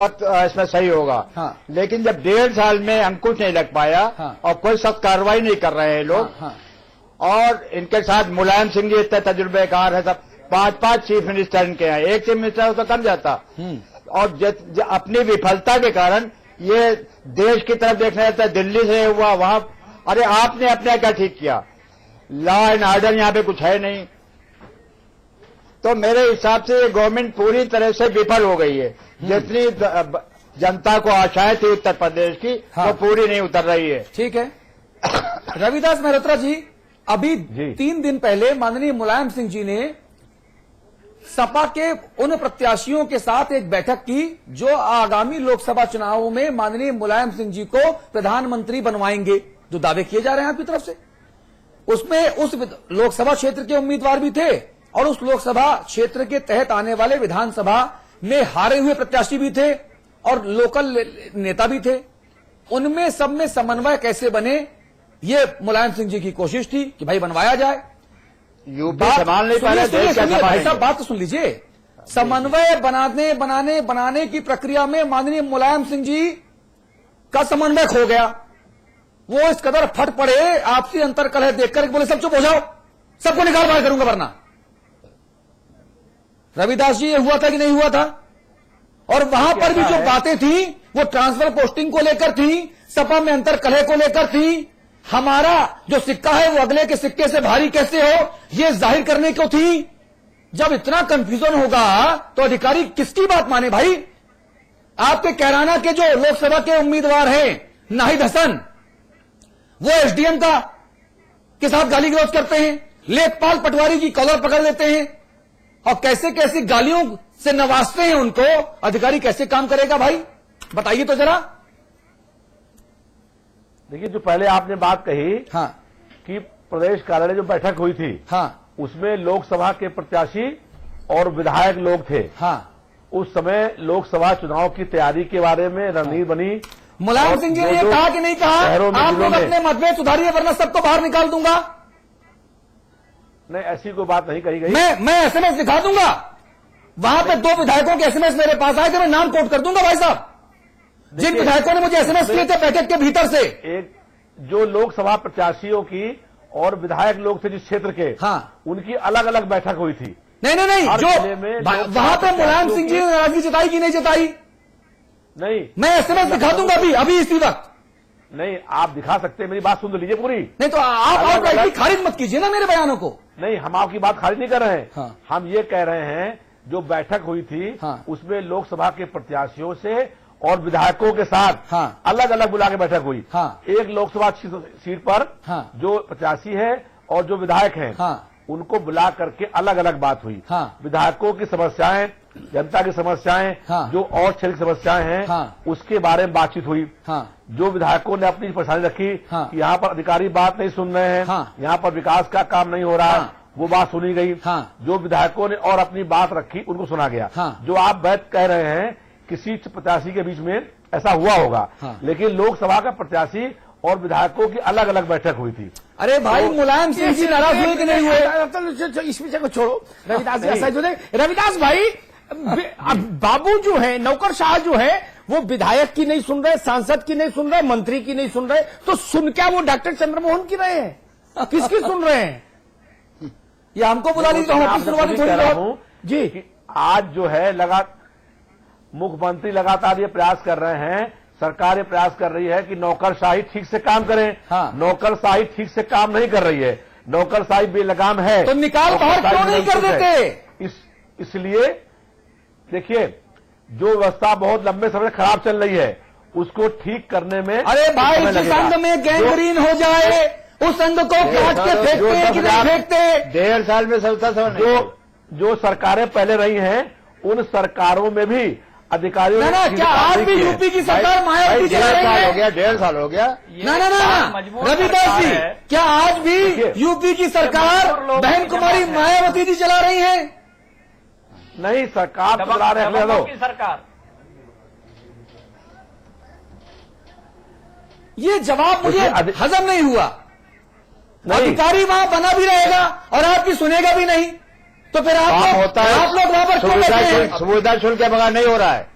इसमें सही होगा। हाँ। लेकिन जब 1.5 साल में अंकुश नहीं लग पाया। हाँ। और कोई सख्त कार्रवाई नहीं कर रहे हैं लोग। हाँ। और इनके साथ मुलायम सिंह जी इतने तजुर्बेकार है, सब 5 चीफ मिनिस्टर इनके हैं, एक चीफ मिनिस्टर हो तो कम जाता। और अपनी विफलता के कारण ये देश की तरफ देखने लगता है, दिल्ली से हुआ वहां। अरे आपने अपने क्या ठीक किया? लॉ एंड ऑर्डर यहाँ पे कुछ है नहीं। तो मेरे हिसाब से ये गवर्नमेंट पूरी तरह से विफल हो गई है। जितनी जनता को आशाएं थी उत्तर प्रदेश की, वो पूरी नहीं उतर रही है। ठीक है। रविदास मेहरोत्रा जी, अभी 3 दिन पहले माननीय मुलायम सिंह जी ने सपा के उन प्रत्याशियों के साथ एक बैठक की जो आगामी लोकसभा चुनावों में माननीय मुलायम सिंह जी को प्रधानमंत्री बनवाएंगे, जो दावे किए जा रहे हैं आपकी तरफ से। उसमें उस लोकसभा क्षेत्र के उम्मीदवार भी थे और उस लोकसभा क्षेत्र के तहत आने वाले विधानसभा में हारे हुए प्रत्याशी भी थे और लोकल नेता भी थे। उनमें सब में समन्वय कैसे बने, ये मुलायम सिंह जी की कोशिश थी कि भाई बनवाया जाए। यूपी संभाल नहीं पा रहे, भाई साहब बात तो सुन लीजिए। समन्वय बनाने की प्रक्रिया में माननीय मुलायम सिंह जी का समन्वय खो गया। वो इस कदर फट पड़े आपसी अंतर कलह देखकर, बोले सब चुप हो जाओ, सबको निकाल बाहर करूंगा वरना। रविदास जी, ये हुआ था कि नहीं हुआ था? और वहां पर भी जो बातें थी वो ट्रांसफर पोस्टिंग को लेकर थी, सपा में अंतर कलह को लेकर थी, हमारा जो सिक्का है वो अगले के सिक्के से भारी कैसे हो ये जाहिर करने को थी। जब इतना कंफ्यूजन होगा तो अधिकारी किसकी बात माने भाई? आपके कैराना के जो लोकसभा के उम्मीदवार हैं नाहिद हसन, वो एसडीएम के साथ गाली गलौज करते हैं, लेखपाल पटवारी की कॉलर पकड़ लेते हैं और कैसे कैसी गालियों से नवाजते हैं उनको। अधिकारी कैसे काम करेगा भाई, बताइए तो जरा। देखिए, जो पहले आपने बात कही कि प्रदेश कार्यालय जो बैठक हुई थी, उसमें लोकसभा के प्रत्याशी और विधायक लोग थे। उस समय लोकसभा चुनाव की तैयारी के बारे में रणनीति बनी। मुलायम सिंह जी ने कहा कि नहीं कहा आप लोग अपने मतभेद सुधारिए वरना सबको बाहर निकाल दूंगा? नहीं, ऐसी कोई बात नहीं कही गई। मैं एसएमएस दिखा दूंगा। वहां पे 2 विधायकों के एसएमएस मेरे पास आए थे, मैं नाम कोट कर दूंगा भाई साहब, जिन विधायकों ने मुझे एसएमएस किए थे बैठक के भीतर से। एक जो लोकसभा प्रत्याशियों की और विधायक लोग थे जिस क्षेत्र के, उनकी अलग अलग बैठक हुई थी। नहीं, जो वहां पे मुलायम सिंह जी ने नाराजगी जताई कि नहीं जताई? नहीं, मैं एसएमएस दिखा दूंगा अभी इसी वक्त। नहीं, आप दिखा सकते हैं, मेरी बात सुन लीजिए पूरी। नहीं तो आप खारिज मत कीजिए ना मेरे बयानों को। नहीं, हम आपकी बात खारिज नहीं कर रहे हैं। हम ये कह रहे हैं जो बैठक हुई थी उसमें लोकसभा के प्रत्याशियों से और विधायकों के साथ अलग अलग बुला के बैठक हुई। एक लोकसभा सीट पर जो प्रत्याशी है और जो विधायक हैं उनको बुला करके अलग अलग बात हुई। विधायकों की समस्याएं, जनता की समस्याएं, जो और क्षेत्र की समस्याएं हैं उसके बारे में बातचीत हुई। जो विधायकों ने अपनी परेशानी रखी कि यहाँ पर अधिकारी बात नहीं सुन रहे हैं, यहाँ पर विकास का काम नहीं हो रहा है, वो बात सुनी गई। जो विधायकों ने और अपनी बात रखी उनको सुना गया। जो आप बात कह रहे हैं किसी प्रत्याशी के बीच में ऐसा हुआ होगा, लेकिन लोकसभा का प्रत्याशी और विधायकों की अलग अलग बैठक हुई थी। अरे भाई, मुलायम सिंह जी नाराज हुए कि नहीं हुए? इस विषय को छोड़ो, रविदास रविदास भाई, बाबू जो है, नौकरशाह जो है, वो विधायक की नहीं सुन रहे, सांसद की नहीं सुन रहे, मंत्री की नहीं सुन रहे, तो सुन क्या वो डॉक्टर चंद्रमोहन की रहे हैं? किसकी सुन रहे हैं? ये हमको बुला लीजिए, हम अपनी शुरुआत कह रहा हूं जी। आज जो है मुख्यमंत्री लगातार ये प्रयास कर रहे हैं, सरकार ये प्रयास कर रही है कि नौकरशाही ठीक से काम करें। नौकरशाही ठीक से काम नहीं कर रही है, नौकरशाही बेलगाम है। तो निकाल बाहर क्यों नहीं कर देते? इसलिए देखिए, जो व्यवस्था बहुत लंबे समय से खराब चल रही है उसको ठीक करने में। अरे भाई, जिस संघ में गैंग्रीन हो जाए उस संघ को काट के फेंकते हैं कि नहीं फेंकते? 1.5 साल में संस्था जो सरकारें पहले रही हैं उन सरकारों में भी अधिकारियों ने क्या आज भी यूपी की सरकार मायावती चला रही है? 1.5 साल हो गया। ना रविदास जी, क्या आज भी यूपी की सरकार बहन कुमारी मायावती जी चला रही है? नहीं, सरकार चला रहे हैं सरकार। ये जवाब मुझे हजम नहीं हुआ। अधिकारी वहां बना भी रहेगा और आपकी सुनेगा भी नहीं, तो फिर आप लोग वहां पर क्यों बैठे हैं? सुविधा शुल्क के बगैर नहीं हो रहा है।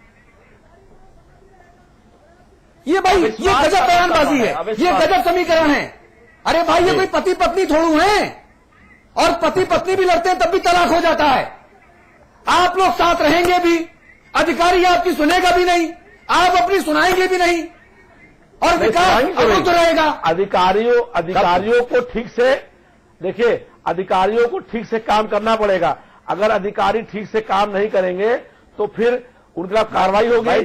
ये भाई ये गजब बयानबाजी है, ये गजब समीकरण है। अरे भाई ये कोई पति पत्नी थोड़ू हैं, और पति पत्नी भी लड़ते हैं तब भी तलाक हो जाता है। आप लोग साथ रहेंगे भी, अधिकारी आपकी सुनेगा भी नहीं, आप अपनी सुनाएंगे भी नहीं, और विकास अवरुद्ध रहेगा। अधिकारियों को ठीक से देखिए, अधिकारियों को ठीक से काम करना पड़ेगा। अगर अधिकारी ठीक से काम नहीं करेंगे तो फिर उनके खिलाफ कार्रवाई होगी। 18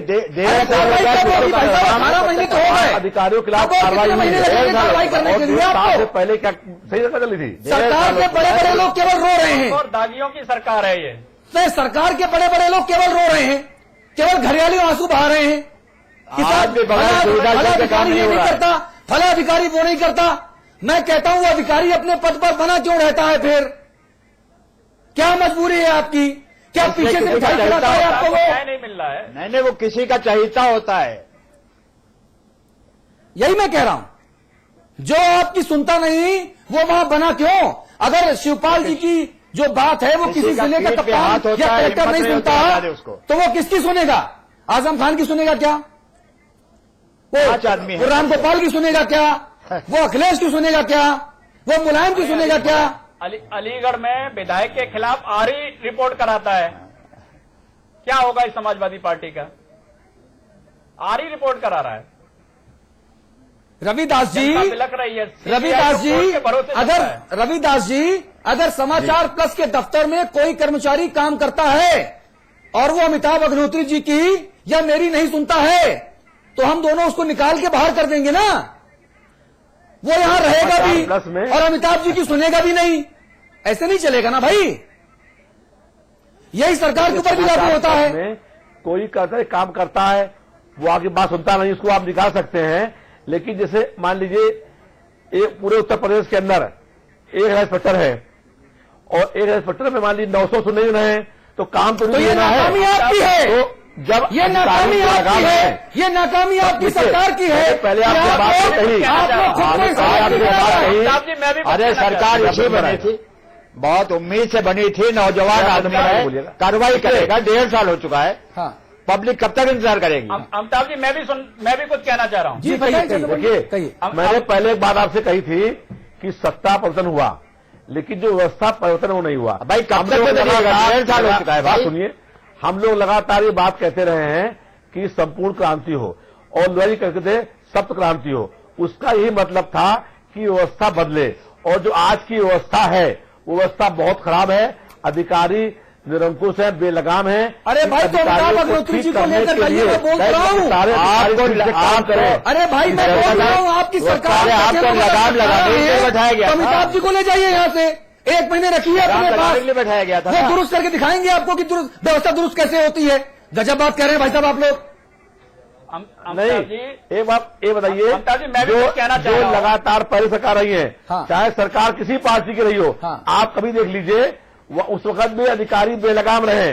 महीने तो हो गए, अधिकारियों के खिलाफ कार्रवाई करने के लिए आपको पहले क्या सही जगह चली थी? सरकार के बड़े बड़े लोग केवल रो रहे हैं, और दागियों की सरकार है ये। नहीं, सरकार के बड़े बड़े लोग केवल रो रहे हैं, केवल घरियाली आंसू बहा रहे हैं। फला अधिकारी ये नहीं करता, फला अधिकारी वो नहीं करता। मैं कहता हूं वो अधिकारी अपने पद पर बना क्यों रहता है? फिर क्या मजबूरी है आपकी? क्या पीछे से मिठाई खिलाता है आपको वो? नहीं मिल रहा है। नहीं, वो किसी का चहीता होता है। यही मैं कह रहा हूं, जो आपकी सुनता नहीं वो वहां बना क्यों? अगर शिवपाल जी की जो बात है वो किसी जिले का कप्तान या कलेक्टर नहीं सुनता तो वो किसकी सुनेगा? आजम खान की सुनेगा क्या? वो राम गोपाल की सुनेगा क्या? वो अखिलेश की सुनेगा क्या? वो मुलायम की सुनेगा क्या? अलीगढ़ में विधायक के खिलाफ आरी रिपोर्ट कराता है, क्या होगा इस समाजवादी पार्टी का? आरी रिपोर्ट करा रहा है। रविदास जी, लग रही है रविदास जी अगर समाचार प्लस के दफ्तर में कोई कर्मचारी काम करता है और वो अमिताभ अग्निहोत्री जी की या मेरी नहीं सुनता है तो हम दोनों उसको निकाल के बाहर कर देंगे ना। वो यहां रहेगा भी और अमिताभ जी की सुनेगा भी नहीं, ऐसे नहीं चलेगा ना भाई। यही सरकार के ऊपर भी लागू होता है। कोई काम करता है, वो आपकी बात सुनता नहीं, उसको आप निकाल सकते हैं। लेकिन जैसे मान लीजिए एक पूरे उत्तर प्रदेश के अंदर एक इंस्पेक्टर है और एक इंस्पेक्टर में मान लीजिए 900 सुन नहीं रहे तो काम तो नहीं होना है। आपकी है तो जब ये नाकामी आपकी है, ये नाकामी आपकी सरकार की है। पहले आपने बात कही, अरे सरकार इसी बनी थी, बहुत उम्मीद से बनी थी, नौजवान आदमी है, कार्रवाई करेगा। 1.5 साल हो चुका है। हाँ, पब्लिक कब तक इंतजार करेगी? अमिताभ जी मैं भी कुछ कहना चाह रहा हूँ। जी देखिए, मैंने पहले एक बात आपसे कही थी कि सत्ता परिवर्तन हुआ, लेकिन जो व्यवस्था परिवर्तन वो नहीं हुआ। भाई कब तक 1.5 साल हो चुका है। बात सुनिए, हम लोग लगातार ये बात कहते रहे हैं कि संपूर्ण क्रांति हो और लोग कहते थे सप्त क्रांति हो। उसका यही मतलब था कि व्यवस्था बदले, और जो आज की व्यवस्था है वो व्यवस्था बहुत खराब है। अधिकारी निरंकुश है, बेलगाम है। अरे भाई तो अमिताभ अग्निहोत्री जी को लेकर कहिए, मैं बोल रहा हूँ। अरे भाई मैं बोल रहा हूँ आपकी सरकार आपको लगाम लगाने बैठाया गया। अमिताभ जी को ले जाइए यहाँ से, 1 महीने रखिए अपने पास, बैठाया गया था। वो दुरुस्त करके दिखाएंगे आपको कि व्यवस्था दुरुस्त कैसे होती है। गजब बात कह रहे हैं भाई साहब आप लोग। नहीं, एक बात ये बताइए, जो लगातार पहले सरकार रही है, चाहे सरकार किसी पार्टी की रही हो, आप कभी देख लीजिए उस वक्त भी अधिकारी बेलगाम रहे।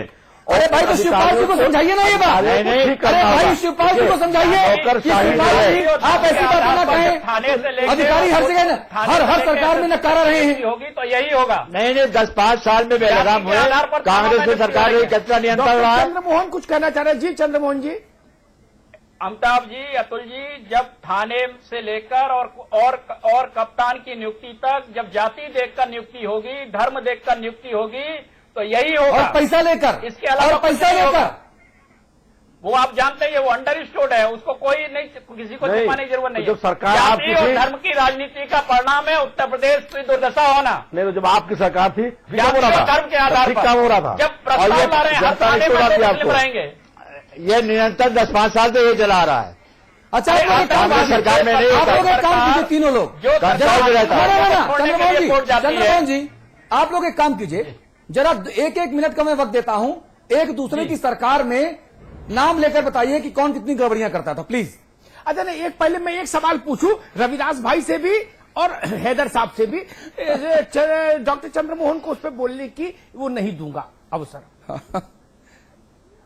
अरे भाई तो शिवपाल जी को समझाइए ना ये बात। अरे भाई शिवपाल जी को समझाइए, आप ऐसी बात ना कहें। अधिकारी हर जगह हर सरकार में नकारा रहे हैं। होगी तो यही होगा। नहीं 10-5 साल में बेलगाम हुए, कांग्रेस की सरकार में कितना नियंत्रण रहा। चंद्रमोहन कुछ कहना चाह रहे हैं। जी चंद्रमोहन जी। अमिताभ जी, अतुल जी, जब थाने से लेकर और कप्तान की नियुक्ति तक, जब जाति देखकर नियुक्ति होगी, धर्म देखकर नियुक्ति होगी तो यही होगा। और पैसा लेकर, इसके अलावा पैसा लेकर, वो आप जानते हैं वो अंडरस्टूड है, उसको कोई नहीं, किसी को छिपाने की जरूरत नहीं है। सरकार जाति और धर्म की राजनीति का परिणाम है उत्तर प्रदेश की दुर्दशा होना। नहीं, जब आपकी सरकार थी धर्म के आधार पर काम हो रहा था। जब प्रस्ताव ला रहे हैं हर थाने पर रहेंगे। ये निरंतर 10-5 साल से ये चला रहा है। अच्छा सरकार में नहीं, आप लोग एक काम कीजिए, तीनों लोग चंद्रमोहन जी, आप लोग एक काम कीजिए, जरा 1-1 मिनट का मैं वक्त देता हूं, एक दूसरे की सरकार में नाम लेकर बताइए कि कौन कितनी गड़बड़ियां करता था, प्लीज। अच्छा नहीं, पहले मैं एक सवाल पूछूं रविदास भाई से भी और हैदर साहब से भी। डॉक्टर चंद्रमोहन को उस पर बोलने की वो नहीं दूंगा अवसर।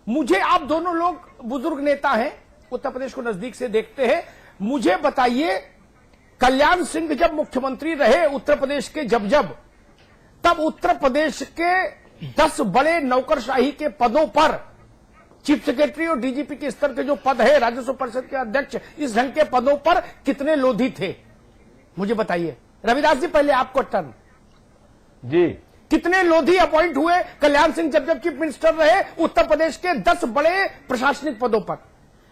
मुझे, आप दोनों लोग बुजुर्ग नेता हैं, उत्तर प्रदेश को नजदीक से देखते हैं, मुझे बताइए कल्याण सिंह जब मुख्यमंत्री रहे उत्तर प्रदेश के, जब तब उत्तर प्रदेश के 10 बड़े नौकरशाही के पदों पर चीफ सेक्रेटरी और डीजीपी के स्तर के जो पद है, राजस्व परिषद के अध्यक्ष, इस ढंग के पदों पर कितने लोधी थे, मुझे बताइए। रविदास जी, पहले आपको टर्न जी, कितने लोधी अपॉइंट हुए कल्याण सिंह जब चीफ मिनिस्टर रहे उत्तर प्रदेश के 10 बड़े प्रशासनिक पदों पर,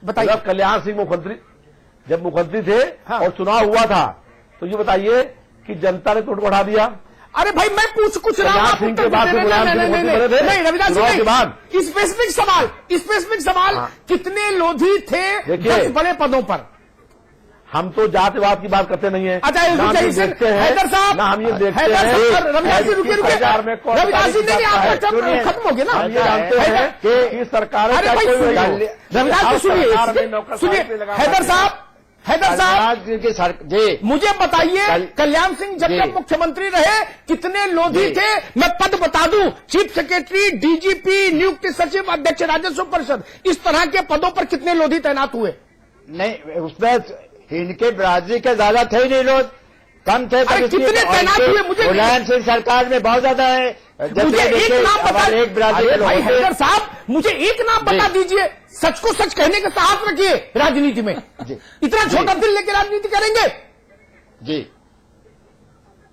बताइए। कल्याण सिंह मुख्यमंत्री जब मुख्यमंत्री थे हाँ। और चुनाव हुआ था, तो ये बताइए कि जनता ने टोट बढ़ा दिया। अरे भाई, मैं कुछ रहा हूं, सिंह के बाद नहीं रविदास जी, स्पेसिफिक सवाल हाँ। कितने लोधी थे 10 बड़े पदों पर? हम तो जातिवाद की बात करते नहीं है। अच्छा, देखते हैं हैदर साहब, ना हम ये देखते हैं रविदास जी रुकिए, रविदास जी नहीं, आपका टर्म खत्म हो गया ना। हम ये जानते हैं कि सरकार, रविदास जी सुनिए, हैदर साहब जी, मुझे बताइए, कल्याण सिंह जब मुख्यमंत्री रहे कितने लोधी थे? मैं पद बता दूं, चीफ सेक्रेटरी, डीजीपी, नियुक्ति सचिव, अध्यक्ष राजस्व परिषद, इस तरह के पदों पर कितने लोधी तैनात हुए? नहीं, उसमें इनके बिरादरी के ज्यादा थे ही नहीं, लोग कम थे। कितने तैनात हुए? मुझे मुलायम सिंह सरकार में बहुत ज्यादा है। मुझे एक नाम बता, एक बिरादरी भाई हैदर साहब, मुझे एक नाम बता दीजिए। सच को सच कहने का साहस रखिए राजनीति में। इतना छोटा दिल लेकर राजनीति करेंगे जी,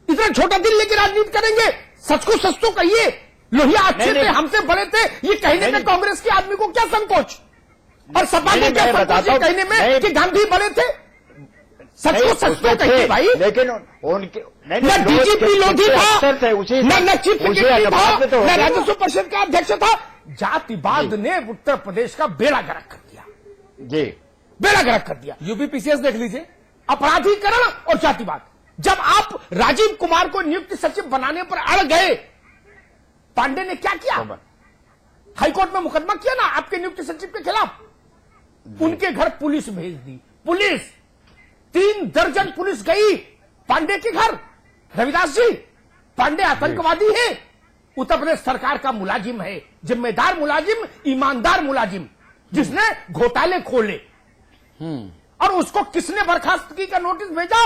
इतना छोटा दिल लेकर राजनीति करेंगे? सच को सच तो कहिए। लोहिया अच्छे थे, हमसे बड़े थे, ये कहने में कांग्रेस के आदमी को क्या संकोच? और सपा को क्या संकोच ये कहने में कि गांधी बड़े थे? सच को सच तो कहिए भाई। लेकिन उनके न डीजीपी लोधी था, न चीफ सेक्रेटरी था, न राजस्व परिषद का अध्यक्ष था। जातिवाद ने उत्तर प्रदेश का बेड़ा गर्क कर दिया जी, बेड़ा गर्क कर दिया। यूपीपीसीएस देख लीजिए, अपराधीकरण और जातिवाद। जब आप राजीव कुमार को नियुक्त सचिव बनाने पर अड़ गए, पांडे ने क्या किया? हाईकोर्ट में मुकदमा किया ना आपके नियुक्त सचिव के खिलाफ। उनके घर पुलिस भेज दी, पुलिस 3 दर्जन पुलिस गई पांडे के घर। रविदास जी, पांडे आतंकवादी है, उत्तर प्रदेश सरकार का मुलाजिम है, जिम्मेदार मुलाजिम, ईमानदार मुलाजिम, जिसने घोटाले खोले। और उसको किसने बर्खास्त की का नोटिस भेजा?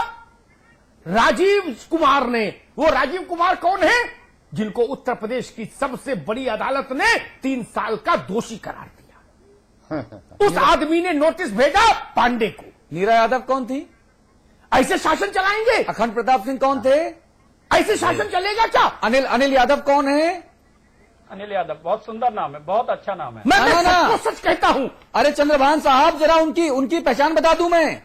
राजीव कुमार ने। वो राजीव कुमार कौन है? जिनको उत्तर प्रदेश की सबसे बड़ी अदालत ने 3 साल का दोषी करार दिया। उस आदमी ने नोटिस भेजा पांडे को। नीरा यादव कौन थी? ऐसे शासन चलाएंगे? अखंड प्रताप सिंह कौन थे? ऐसे शासन चलेगा क्या? अनिल यादव कौन है? अनिल यादव बहुत सुंदर नाम है, बहुत अच्छा नाम है। मैं सच कहता हूं। अरे चंद्रभान साहब, जरा उनकी पहचान बता दूं मैं।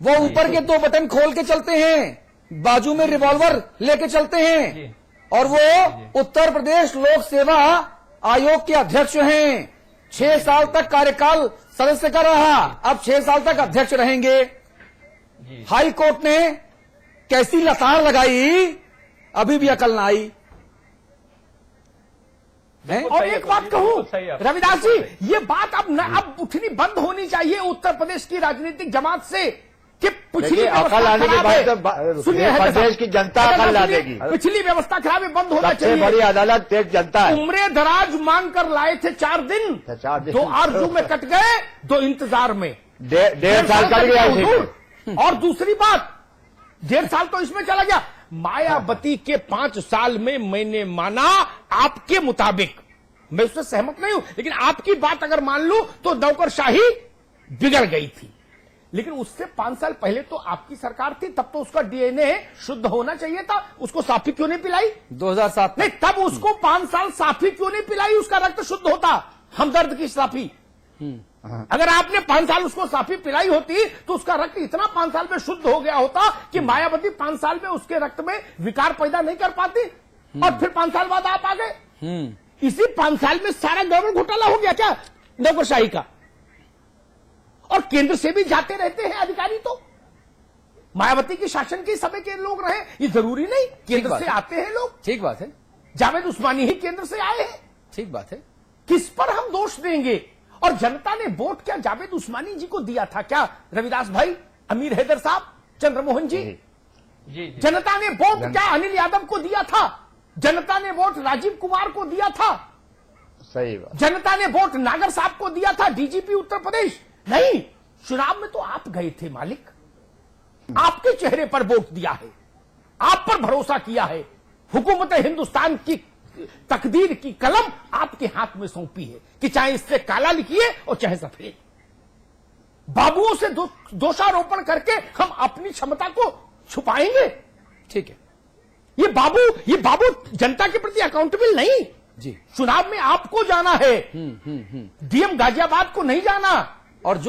वो ऊपर के 2 बटन खोल के चलते हैं, बाजू में रिवॉल्वर लेके चलते हैं, और वो उत्तर प्रदेश लोक सेवा आयोग के अध्यक्ष हैं। 6 साल तक कार्यकाल सदस्य का रहा, अब 6 साल तक अध्यक्ष रहेंगे। हाई कोर्ट ने कैसी लताड़ लगाई, अभी भी अकल ना आई। और एक बात कहूं रविदास जी, ये बात अब उठनी बंद होनी चाहिए उत्तर प्रदेश की राजनीतिक जमात से कि पिछली अकल आने के बाद सुनिए, प्रदेश की जनता अकल ला देगी। पिछली व्यवस्था खराब है, बंद होना चाहिए। बड़ी अदालत एक जनता है। उम्रे दराज मांग कर लाए थे 4 दिन, 2 आरजू में कट गए, 2 इंतजार में 1.5 साल कट गया। और दूसरी बात, 1.5 साल तो इसमें चला गया। मायावती के 5 साल में मैंने माना, आपके मुताबिक, मैं उससे सहमत नहीं हूं, लेकिन आपकी बात अगर मान लूं तो नौकरशाही बिगड़ गई थी। लेकिन उससे 5 साल पहले तो आपकी सरकार थी, तब तो उसका डीएनए शुद्ध होना चाहिए था। उसको साफी क्यों नहीं पिलाई? 2007 नहीं, तब उसको 5 साल साफी क्यों नहीं पिलाई? उसका रक्त शुद्ध होता, हमदर्द की साफी। अगर आपने 5 साल उसको साफी पिलाई होती तो उसका रक्त इतना 5 साल में शुद्ध हो गया होता कि मायावती 5 साल में उसके रक्त में विकार पैदा नहीं कर पाती, और फिर 5 साल बाद आप आ गए। इसी 5 साल में सारा गड़बड़ घोटाला हो गया क्या नौकरशाही का? और केंद्र से भी जाते रहते हैं अधिकारी, तो मायावती के शासन के समय के लोग रहे, ये जरूरी नहीं केंद्र से आते हैं लोग। ठीक बात है। जावेद उस्मानी ही केंद्र से आए हैं। ठीक बात है। किस पर हम दोष देंगे? और जनता ने वोट क्या जावेद उस्मानी जी को दिया था क्या? रविदास भाई, अमीर हैदर साहब, चंद्रमोहन जी, जनता ने वोट क्या अनिल यादव को दिया था? जनता ने वोट राजीव कुमार को दिया था। सही बात। जनता ने वोट नागर साहब को दिया था, डीजीपी उत्तर प्रदेश। नहीं, चुनाव में तो आप गए थे मालिक, आपके चेहरे पर वोट दिया है, आप पर भरोसा किया है, हुकूमत हिंदुस्तान की तकदीर की कलम आपके हाथ में सौंपी है कि चाहे इससे काला लिखिए और चाहे सफेद। बाबुओं से दोषारोपण करके हम अपनी क्षमता को छुपाएंगे? ठीक है। ये बाबू जनता के प्रति अकाउंटेबल नहीं। जी, चुनाव में आपको जाना है, डीएम गाजियाबाद को नहीं जाना। और जो